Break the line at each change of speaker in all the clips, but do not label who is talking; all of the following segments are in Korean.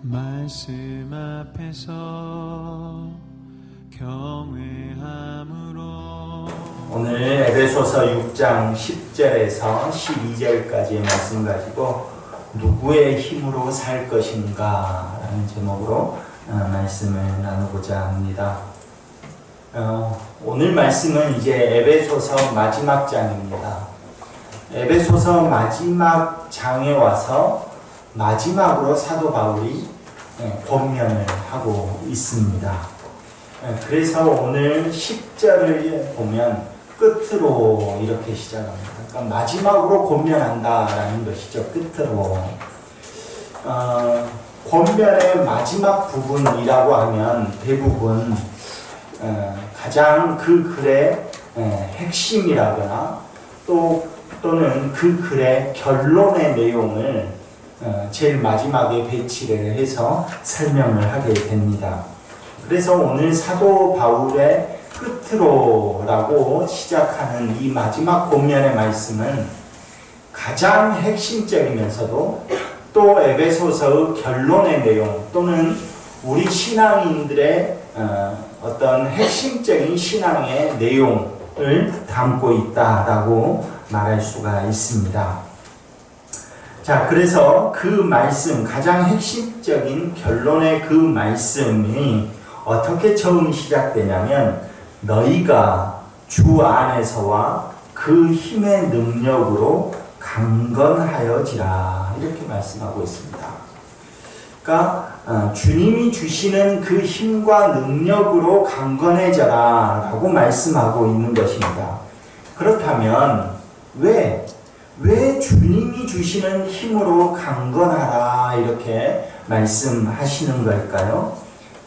말씀 앞에서 경외함으로.
오늘 에베소서 6장 10절에서 12절까지의 말씀 가지고 누구의 힘으로 살 것인가 라는 제목으로 말씀을 나누고자 합니다. 오늘 말씀은 이제 에베소서 마지막 장입니다. 에베소서 마지막 장에 와서 마지막으로 사도 바울이 권면을 하고 있습니다. 그래서 오늘 10절을 보면 끝으로 이렇게 시작합니다. 그러니까 마지막으로 권면한다라는 것이죠. 끝으로. 권면의 마지막 부분이라고 하면 대부분 가장 그 글의 핵심이라거나 또는 그 글의 결론의 내용을 제일 마지막에 배치를 해서 설명을 하게 됩니다. 그래서 오늘 사도 바울의 끝으로라고 시작하는 이 마지막 권면의 말씀은 가장 핵심적이면서도 또 에베소서의 결론의 내용 또는 우리 신앙인들의 어떤 핵심적인 신앙의 내용을 담고 있다라고 말할 수가 있습니다. 자, 그래서 그 말씀, 가장 핵심적인 결론의 그 말씀이 어떻게 처음 시작되냐면 너희가 주 안에서와 그 힘의 능력으로 강건하여지라 이렇게 말씀하고 있습니다. 그러니까 주님이 주시는 그 힘과 능력으로 강건해져라 라고 말씀하고 있는 것입니다. 그렇다면 왜 주님이 주시는 힘으로 강건하라 이렇게 말씀하시는 걸까요?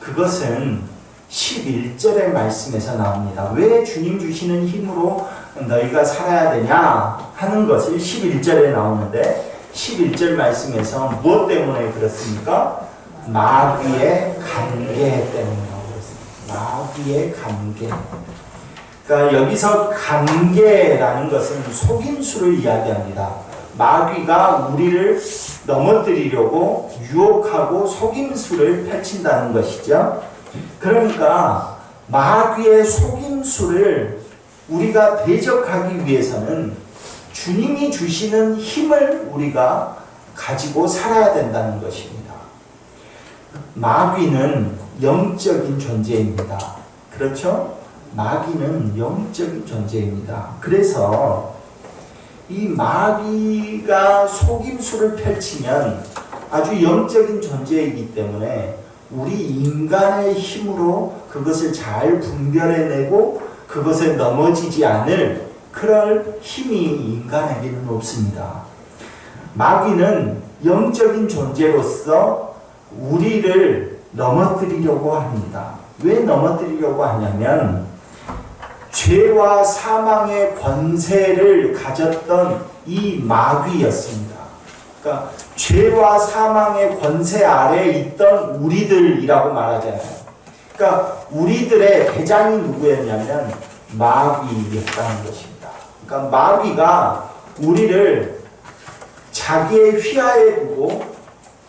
그것은 11절의 말씀에서 나옵니다. 왜 주님 주시는 힘으로 너희가 살아야 되냐 하는 것을 11절에 나오는데 11절 말씀에서 무엇 때문에 그렇습니까? 마귀의 관계 때문에 그렇습니다. 마귀의 관계. 그러니까 여기서 관계라는 것은 속임수를 이야기합니다. 마귀가 우리를 넘어뜨리려고 유혹하고 속임수를 펼친다는 것이죠. 그러니까 마귀의 속임수를 우리가 대적하기 위해서는 주님이 주시는 힘을 우리가 가지고 살아야 된다는 것입니다. 마귀는 영적인 존재입니다. 그렇죠? 마귀는 영적인 존재입니다. 그래서 이 마귀가 속임수를 펼치면 아주 영적인 존재이기 때문에 우리 인간의 힘으로 그것을 잘 분별해내고 그것에 넘어지지 않을 그럴 힘이 인간에게는 없습니다. 마귀는 영적인 존재로서 우리를 넘어뜨리려고 합니다. 왜 넘어뜨리려고 하냐면 죄와 사망의 권세를 가졌던 이 마귀였습니다. 그러니까 죄와 사망의 권세 아래에 있던 우리들이라고 말하잖아요. 그러니까 우리들의 대장이 누구였냐면 마귀였다는 것입니다. 그러니까 마귀가 우리를 자기의 휘하에 두고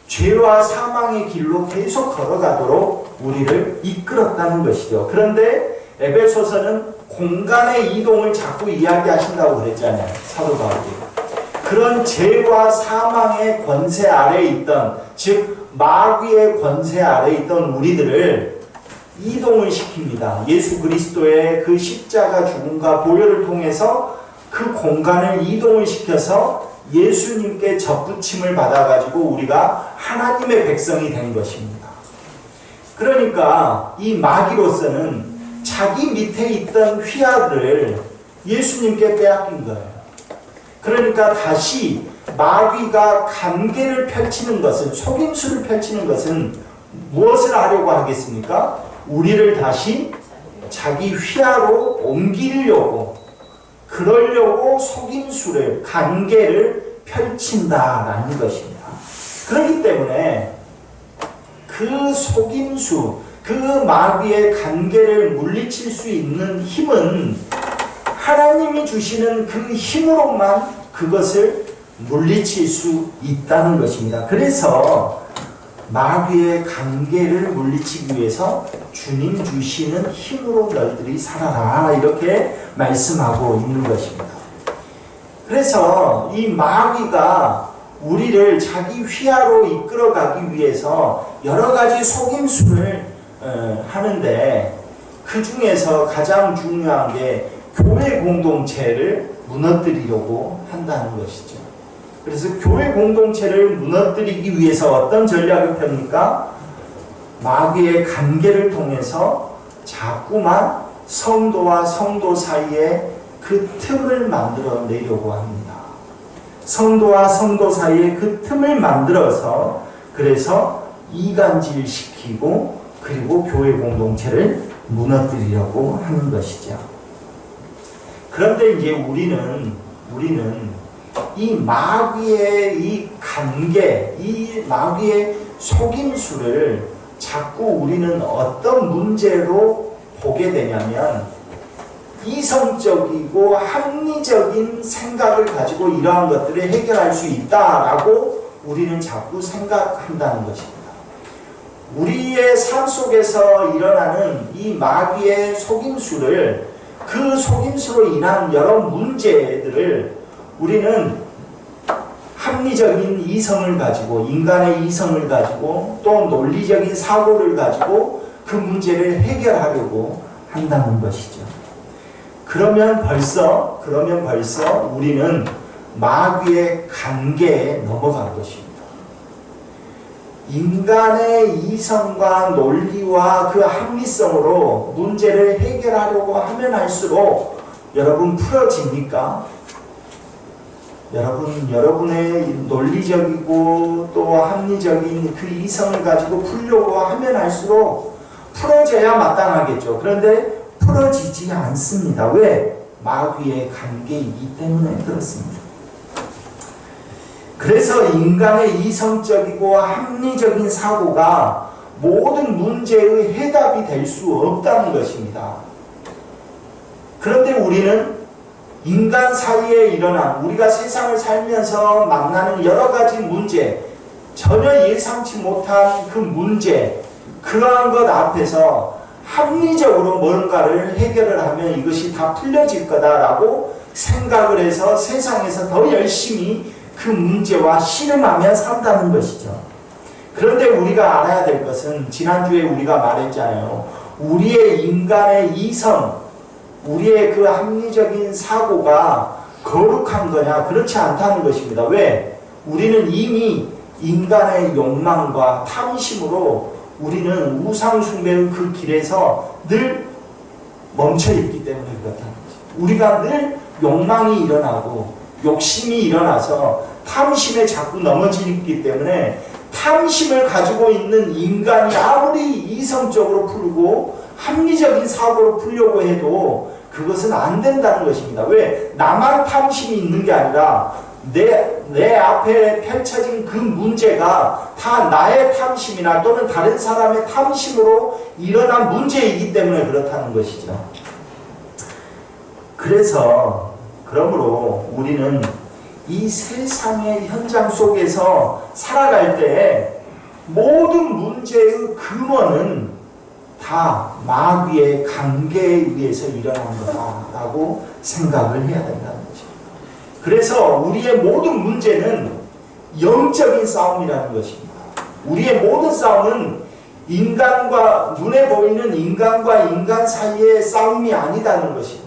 죄와 사망의 길로 계속 걸어가도록 우리를 이끌었다는 것이죠. 그런데 에베소서는 공간의 이동을 자꾸 이야기하신다고 그랬잖아요. 사도 바울이. 그런 죄와 사망의 권세 아래에 있던, 즉 마귀의 권세 아래에 있던 우리들을 이동을 시킵니다. 예수 그리스도의 그 십자가 죽음과 보혈을 통해서 그 공간을 이동을 시켜서 예수님께 접붙임을 받아가지고 우리가 하나님의 백성이 된 것입니다. 그러니까 이 마귀로서는 자기 밑에 있던 휘하를 예수님께 빼앗긴 거예요. 그러니까 다시 마귀가 관계를 펼치는 것은, 속임수를 펼치는 것은 무엇을 하려고 하겠습니까? 우리를 다시 자기 휘하로 옮기려고, 그러려고 속임수를, 관계를 펼친다라는 것입니다. 그렇기 때문에 그 속임수, 그 마귀의 관계를 물리칠 수 있는 힘은 하나님이 주시는 그 힘으로만 그것을 물리칠 수 있다는 것입니다. 그래서 마귀의 관계를 물리치기 위해서 주님 주시는 힘으로 너희들이 살아라 이렇게 말씀하고 있는 것입니다. 그래서 이 마귀가 우리를 자기 휘하로 이끌어가기 위해서 여러 가지 속임수를 하는데 그 중에서 가장 중요한 게 교회 공동체를 무너뜨리려고 한다는 것이죠. 그래서 교회 공동체를 무너뜨리기 위해서 어떤 전략을 펴니까 마귀의 관계를 통해서 자꾸만 성도와 성도 사이에 그 틈을 만들어 내려고 합니다. 성도와 성도 사이에 그 틈을 만들어서 그래서 이간질시키고 그리고 교회 공동체를 무너뜨리려고 하는 것이죠. 그런데 이제 우리는 이 마귀의 이 관계, 이 마귀의 속임수를 자꾸 우리는 어떤 문제로 보게 되냐면 이성적이고 합리적인 생각을 가지고 이러한 것들을 해결할 수 있다라고 우리는 자꾸 생각한다는 것입니다. 우리의 삶 속에서 일어나는 이 마귀의 속임수를 그 속임수로 인한 여러 문제들을 우리는 합리적인 이성을 가지고 인간의 이성을 가지고 또 논리적인 사고를 가지고 그 문제를 해결하려고 한다는 것이죠. 그러면 벌써 우리는 마귀의 관계에 넘어간 것입니다. 인간의 이성과 논리와 그 합리성으로 문제를 해결하려고 하면 할수록 여러분 풀어집니까? 여러분의 논리적이고 또 합리적인 그 이성을 가지고 풀려고 하면 할수록 풀어져야 마땅하겠죠. 그런데 풀어지지 않습니다. 왜? 마귀의 관계이기 때문에 그렇습니다. 그래서 인간의 이성적이고 합리적인 사고가 모든 문제의 해답이 될 수 없다는 것입니다. 그런데 우리는 인간 사이에 일어난 우리가 세상을 살면서 만나는 여러 가지 문제, 전혀 예상치 못한 그 문제, 그러한 것 앞에서 합리적으로 뭔가를 해결을 하면 이것이 다 풀려질 거다라고 생각을 해서 세상에서 더 열심히 그 문제와 씨름하며 산다는 것이죠. 그런데 우리가 알아야 될 것은 지난주에 우리가 말했잖아요. 우리의 인간의 이성, 우리의 그 합리적인 사고가 거룩한 거냐? 그렇지 않다는 것입니다. 왜? 우리는 이미 인간의 욕망과 탐심으로 우리는 우상숭배의 그 길에서 늘 멈춰있기 때문에 그렇다는 거죠. 우리가 늘 욕망이 일어나고 욕심이 일어나서 탐심에 자꾸 넘어지기 때문에 탐심을 가지고 있는 인간이 아무리 이성적으로 풀고 합리적인 사고로 풀려고 해도 그것은 안 된다는 것입니다. 왜? 나만 탐심이 있는 게 아니라 내 앞에 펼쳐진 그 문제가 다 나의 탐심이나 또는 다른 사람의 탐심으로 일어난 문제이기 때문에 그렇다는 것이죠. 그러므로 우리는 이 세상의 현장 속에서 살아갈 때 모든 문제의 근원은 다 마귀의 관계에 의해서 일어난 거다라고 생각을 해야 된다는 거죠. 그래서 우리의 모든 문제는 영적인 싸움이라는 것입니다. 우리의 모든 싸움은 눈에 보이는 인간과 인간 사이의 싸움이 아니다는 것입니다.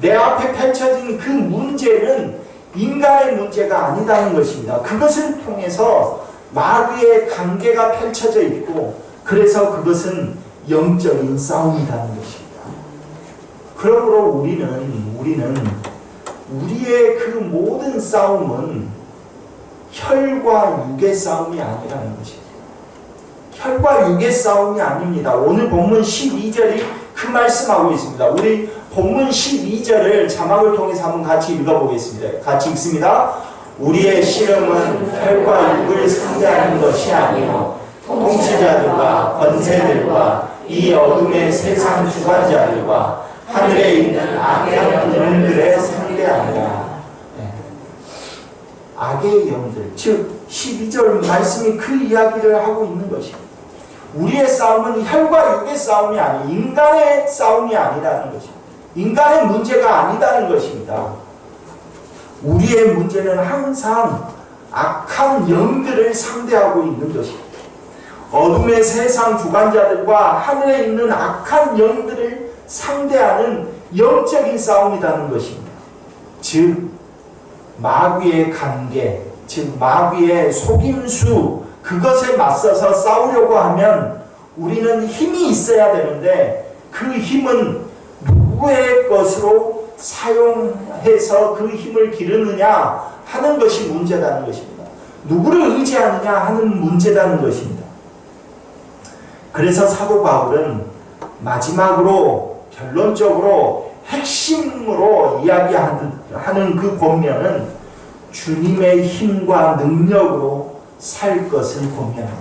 내 앞에 펼쳐진 그 문제는 인간의 문제가 아니다는 것입니다. 그것을 통해서 마귀의 관계가 펼쳐져 있고 그래서 그것은 영적인 싸움이라는 것입니다. 그러므로 우리는 우리의 그 모든 싸움은 혈과 육의 싸움이 아니라는 것입니다. 혈과 육의 싸움이 아닙니다. 오늘 본문 12절이 그 말씀하고 있습니다. 우리 본문 12절을 자막을 통해서 한번 같이 읽어보겠습니다. 같이 읽습니다. 우리의 씨름은 혈과 육을 상대하는 것이 아니요 통치자들과 권세들과 이 어둠의 세상 주관자들과 하늘에 있는 악의 영들의 상대하니라. 악의 영들, 즉 12절 말씀이 그 이야기를 하고 있는 것입니다. 우리의 싸움은 혈과 육의 싸움이 아니 인간의 싸움이 아니라는 것입니다. 인간의 문제가 아니다는 것입니다. 우리의 문제는 항상 악한 영들을 상대하고 있는 것입니다. 어둠의 세상 주관자들과 하늘에 있는 악한 영들을 상대하는 영적인 싸움이라는 것입니다. 즉 마귀의 관계, 즉 마귀의 속임수, 그것에 맞서서 싸우려고 하면 우리는 힘이 있어야 되는데 그 힘은 누구의 것으로 사용해서 그 힘을 기르느냐 하는 것이 문제라는 것입니다. 누구를 의지하느냐 하는 문제라는 것입니다. 그래서 사도 바울은 마지막으로 결론적으로 핵심으로 이야기하는 그 권면은 주님의 힘과 능력으로 살 것을 권면합니다.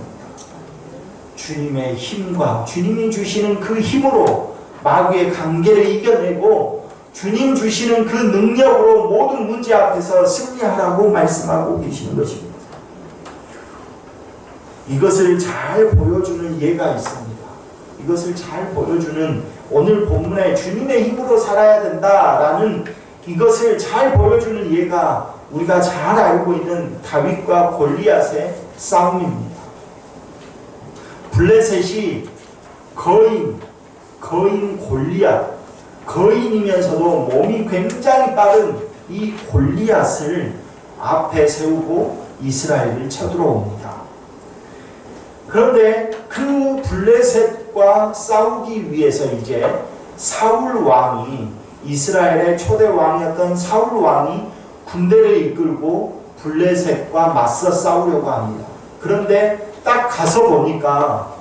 주님의 힘과 주님이 주시는 그 힘으로 마귀의 관계를 이겨내고 주님 주시는 그 능력으로 모든 문제 앞에서 승리하라고 말씀하고 계시는 것입니다. 이것을 잘 보여주는 예가 있습니다. 이것을 잘 보여주는 오늘 본문에 주님의 힘으로 살아야 된다라는 이것을 잘 보여주는 예가 우리가 잘 알고 있는 다윗과 골리앗의 싸움입니다. 블레셋이 거인 골리앗, 거인이면서도 몸이 굉장히 빠른 이 골리앗을 앞에 세우고 이스라엘을 쳐들어옵니다. 그런데 그 블레셋과 싸우기 위해서 이제 사울 왕이, 이스라엘의 초대 왕이었던 사울 왕이 군대를 이끌고 블레셋과 맞서 싸우려고 합니다. 그런데 딱 가서 보니까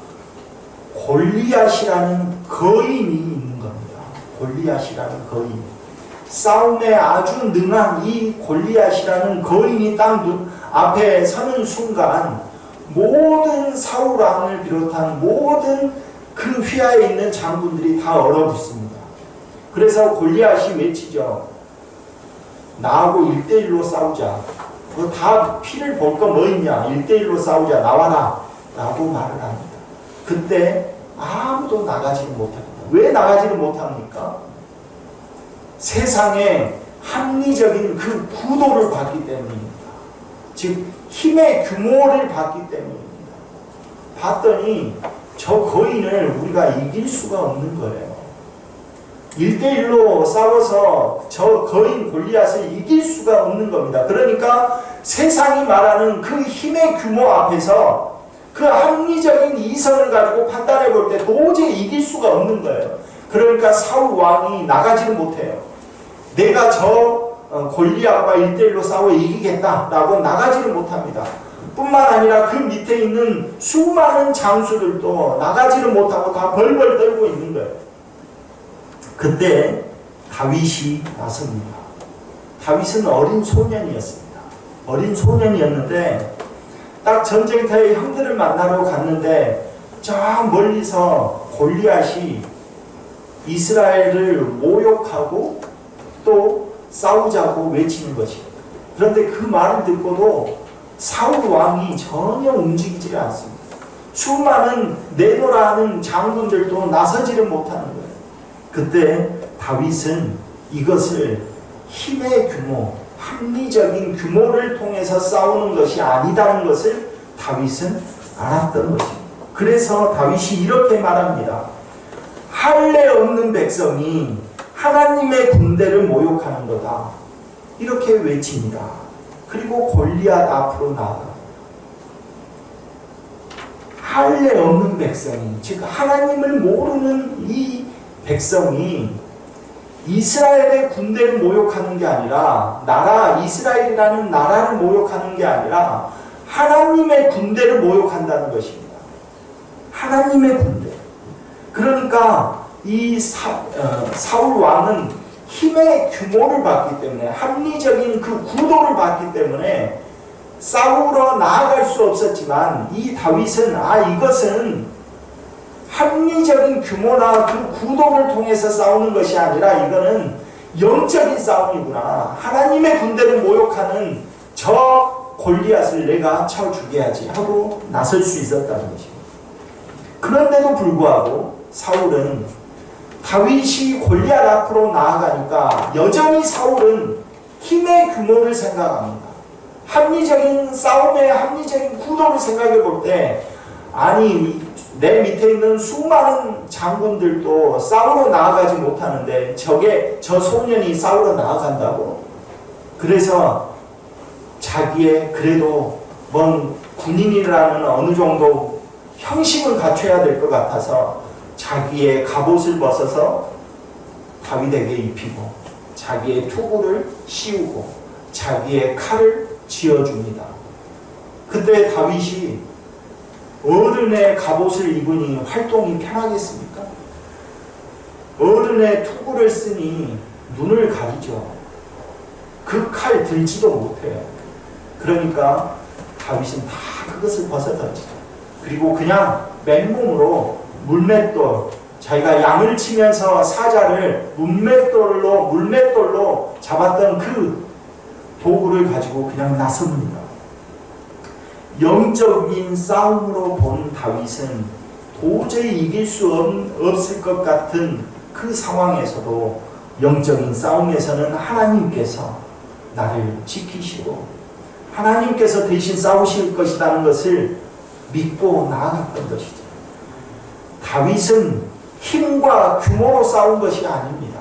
골리앗이라는 거인이 있는 겁니다. 골리앗이라는 거인. 싸움에 아주 능한 이 골리앗이라는 거인이 딱 앞에 서는 순간 모든 사울 왕을 비롯한 모든 그 휘하에 있는 장군들이 다 얼어붙습니다. 그래서 골리앗이 외치죠. 나하고 1대1로 싸우자. 너 다 피를 볼 거 뭐 있냐. 1대1로 싸우자. 나와라. 라고 말을 합니다. 그때 아무도 나가지를 못합니다. 왜 나가지를 못합니까? 세상에 합리적인 그 구도를 봤기 때문입니다. 즉 힘의 규모를 봤기 때문입니다. 봤더니 저 거인을 우리가 이길 수가 없는 거예요. 1대1로 싸워서 저 거인 골리앗을 이길 수가 없는 겁니다. 그러니까 세상이 말하는 그 힘의 규모 앞에서 그 합리적인 이성을 가지고 판단해 볼 때 도저히 이길 수가 없는 거예요. 그러니까 사울 왕이 나가지를 못해요. 내가 저 골리앗과 1대1로 싸워 이기겠다라고 나가지를 못합니다. 뿐만 아니라 그 밑에 있는 수많은 장수들도 나가지를 못하고 다 벌벌 떨고 있는 거예요. 그때 다윗이 나섭니다. 다윗은 어린 소년이었습니다. 어린 소년이었는데 딱 전쟁터에 형들을 만나러 갔는데 저 멀리서 골리앗이 이스라엘을 모욕하고 또 싸우자고 외치는 것입니다. 그런데 그 말을 듣고도 사울 왕이 전혀 움직이지 않습니다. 수많은 내노라 하는 장군들도 나서지를 못하는 거예요. 그때 다윗은 이것을 힘의 규모, 합리적인 규모를 통해서 싸우는 것이 아니다는 것을 다윗은 알았던 것입니다. 그래서 다윗이 이렇게 말합니다. 할례 없는 백성이 하나님의 군대를 모욕하는 거다. 이렇게 외칩니다. 그리고 골리앗 앞으로 나아갑니다. 할례 없는 백성이, 즉 하나님을 모르는 이 백성이 이스라엘의 군대를 모욕하는 게 아니라 이스라엘이라는 나라를 모욕하는 게 아니라 하나님의 군대를 모욕한다는 것입니다. 하나님의 군대. 그러니까 이 사울 왕은 힘의 규모를 봤기 때문에 합리적인 그 구도를 봤기 때문에 싸우러 나아갈 수 없었지만 이 다윗은 이것은 합리적인 규모나 그 구도를 통해서 싸우는 것이 아니라 이거는 영적인 싸움이구나. 하나님의 군대를 모욕하는 저 골리앗을 내가 쳐 죽여야지 하고 나설 수 있었다는 것입니다. 그런데도 불구하고 사울은 다윗이 골리앗 앞으로 나아가니까 여전히 사울은 힘의 규모를 생각합니다. 합리적인 싸움의 합리적인 구도를 생각해 볼 때, 아니 내 밑에 있는 수많은 장군들도 싸우러 나아가지 못하는데 저 소년이 싸우러 나아간다고? 그래서 자기의 그래도 뭔 군인이라는 어느 정도 형식을 갖춰야 될 것 같아서 자기의 갑옷을 벗어서 다윗에게 입히고 자기의 투구를 씌우고 자기의 칼을 쥐어줍니다. 그때 다윗이 어른의 갑옷을 입으니 활동이 편하겠습니까? 어른의 투구를 쓰니 눈을 가리죠. 그 칼 들지도 못해요. 그러니까 다윗은 다 그것을 벗어 던지죠. 그리고 그냥 맨몸으로 물맷돌, 자기가 양을 치면서 사자를 물맷돌로 잡았던 그 도구를 가지고 그냥 나섭니다. 영적인 싸움으로 본 다윗은 도저히 이길 수 없을 것 같은 그 상황에서도 영적인 싸움에서는 하나님께서 나를 지키시고 하나님께서 대신 싸우실 것이라는 것을 믿고 나아갔던 것이죠. 다윗은 힘과 규모로 싸운 것이 아닙니다.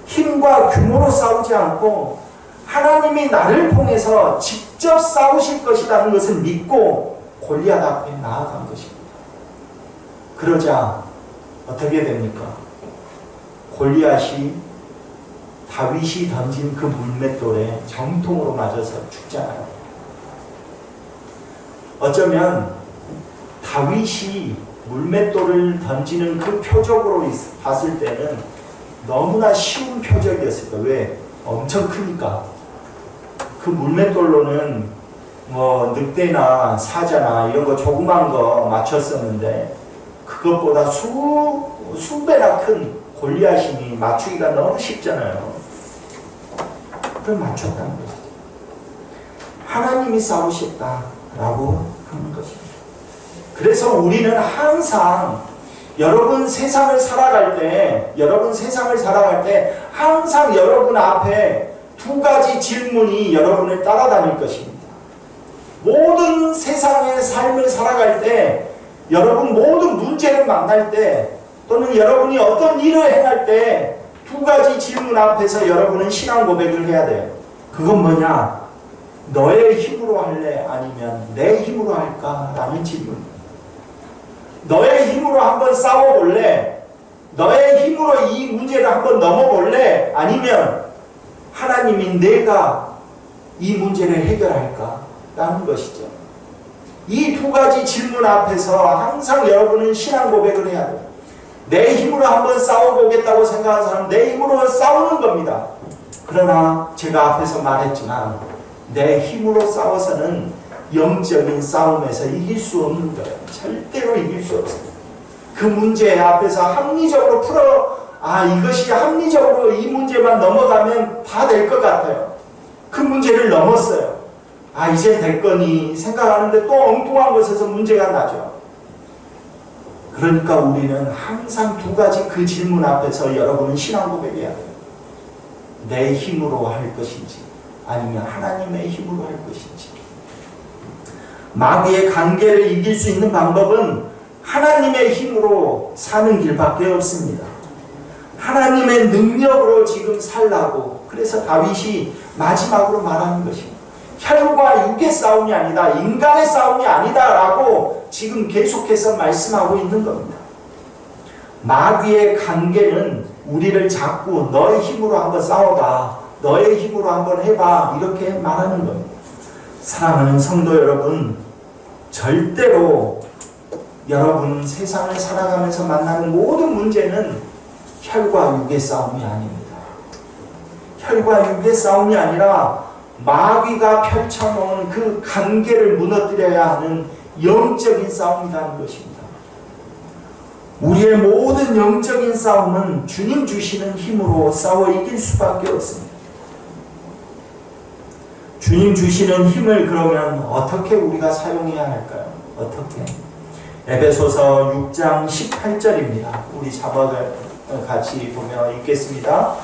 힘과 규모로 싸우지 않고 하나님이 나를 통해서 직접 싸우실 것이라는 것을 믿고 골리앗 앞에 나아간 것입니다. 그러자 어떻게 됩니까? 골리앗이 다윗이 던진 그 물맷돌에 정통으로 맞아서 죽잖아요. 어쩌면 다윗이 물맷돌을 던지는 그 표적으로 봤을 때는 너무나 쉬운 표적이었을 거예요. 왜? 엄청 크니까. 그 물맷돌로는 뭐 늑대나 사자나 이런 거 조그만 거 맞췄었는데 그것보다 수배나 큰 골리앗이니 맞추기가 너무 쉽잖아요. 그걸 맞췄다는 거죠. 하나님이 싸우셨다라고 하는 것입니다. 그래서 우리는 항상 여러분 세상을 살아갈 때 항상 여러분 앞에 두 가지 질문이 여러분을 따라다닐 것입니다. 모든 세상의 삶을 살아갈 때 여러분 모든 문제를 만날 때 또는 여러분이 어떤 일을 행할 때 두 가지 질문 앞에서 여러분은 신앙 고백을 해야 돼요. 그건 뭐냐? 너의 힘으로 할래? 아니면 내 힘으로 할까? 라는 질문. 너의 힘으로 한번 싸워볼래? 너의 힘으로 이 문제를 한번 넘어볼래? 아니면 하나님이 내가 이 문제를 해결할까? 라는 것이죠. 이 두 가지 질문 앞에서 항상 여러분은 신앙 고백을 해야 돼요. 내 힘으로 한번 싸워보겠다고 생각하는 사람은 내 힘으로 싸우는 겁니다. 그러나 제가 앞에서 말했지만 내 힘으로 싸워서는 영적인 싸움에서 이길 수 없는 거예요. 절대로 이길 수 없어요. 그 문제 앞에서 합리적으로 이것이 합리적으로 이 문제만 넘어가면 다 될 것 같아요. 그 문제를 넘었어요. 이제 될 거니 생각하는데 또 엉뚱한 곳에서 문제가 나죠. 그러니까 우리는 항상 두 가지 그 질문 앞에서 여러분은 신앙 고백해야 돼요. 내 힘으로 할 것인지 아니면 하나님의 힘으로 할 것인지. 마귀의 관계를 이길 수 있는 방법은 하나님의 힘으로 사는 길밖에 없습니다. 하나님의 능력으로 지금 살라고. 그래서 다윗이 마지막으로 말하는 것입니다. 혈과 육의 싸움이 아니다. 인간의 싸움이 아니다. 라고 지금 계속해서 말씀하고 있는 겁니다. 마귀의 관계는 우리를 자꾸 너의 힘으로 한번 싸워봐. 너의 힘으로 한번 해봐. 이렇게 말하는 겁니다. 사랑하는 성도 여러분, 절대로 여러분 세상을 살아가면서 만나는 모든 문제는 혈과 육의 싸움이 아닙니다. 혈과 육의 싸움이 아니라 마귀가 펼쳐놓은 그 관계를 무너뜨려야 하는 영적인 싸움이라는 것입니다. 우리의 모든 영적인 싸움은 주님 주시는 힘으로 싸워 이길 수밖에 없습니다. 주님 주시는 힘을 그러면 어떻게 우리가 사용해야 할까요? 어떻게? 에베소서 6장 18절입니다. 우리 자막을 같이 보며 읽겠습니다.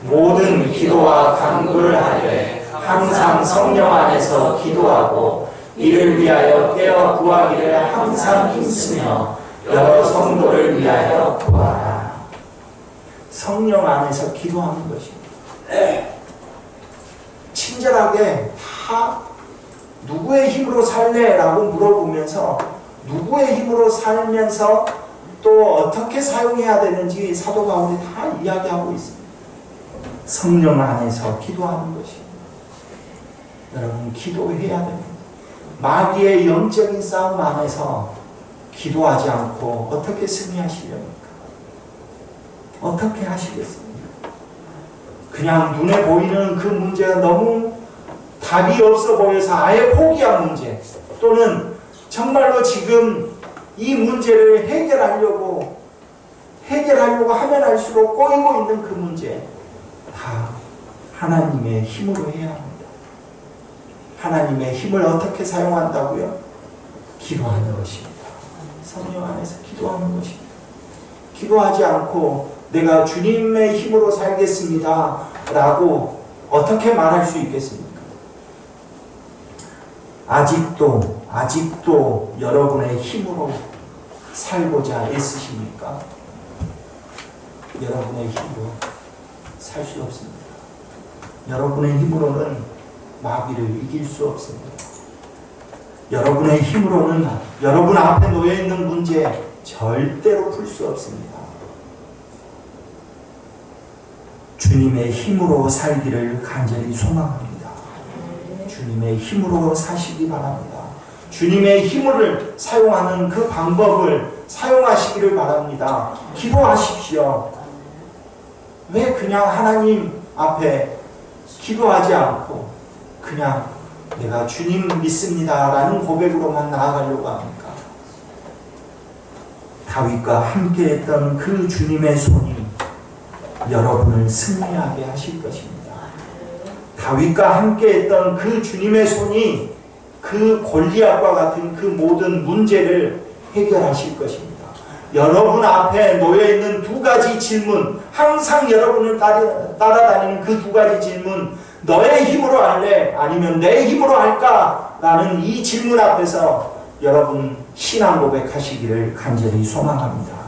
모든 기도와 간구를 하되 항상 성령 안에서 기도하고 이를 위하여 깨어 구하기를 항상 힘쓰며 여러 성도를 위하여 구하라. 성령 안에서 기도하는 것입니다. 친절하게 다 누구의 힘으로 살래? 라고 물어보면서 누구의 힘으로 살면서 또 어떻게 사용해야 되는지 사도 바울이 다 이야기하고 있습니다. 성령 안에서 기도하는 것입니다. 여러분 기도해야 됩니다. 마귀의 영적인 싸움 안에서 기도하지 않고 어떻게 승리하시렵니까? 어떻게 하시겠습니까? 그냥 눈에 보이는 그 문제가 너무 답이 없어 보여서 아예 포기한 문제, 또는 정말로 지금 이 문제를 해결하려고 하면 할수록 꼬이고 있는 그 문제, 다 하나님의 힘으로 해야 합니다. 하나님의 힘을 어떻게 사용한다고요? 기도하는 것입니다. 성령 안에서 기도하는 것입니다. 기도하지 않고 내가 주님의 힘으로 살겠습니다 라고 어떻게 말할 수 있겠습니까? 아직도 여러분의 힘으로 살고자 애쓰십니까? 여러분의 힘으로 살 수 없습니다. 여러분의 힘으로는 마귀를 이길 수 없습니다. 여러분의 힘으로는 여러분 앞에 놓여있는 문제 절대로 풀 수 없습니다. 주님의 힘으로 살기를 간절히 소망합니다. 주님의 힘으로 사시기 바랍니다. 주님의 힘을 사용하는 그 방법을 사용하시기를 바랍니다. 기도하십시오. 왜 그냥 하나님 앞에 기도하지 않고 그냥 내가 주님 믿습니다 라는 고백으로만 나아가려고 합니까? 다윗과 함께 했던 그 주님의 손이 여러분을 승리하게 하실 것입니다. 다윗과 함께 했던 그 주님의 손이 그 골리앗과 같은 그 모든 문제를 해결하실 것입니다. 여러분 앞에 놓여있는 두 가지 질문, 항상 여러분을 따라다니는 그 두 가지 질문, 너의 힘으로 할래? 아니면 내 힘으로 할까? 라는 이 질문 앞에서 여러분 신앙 고백하시기를 간절히 소망합니다.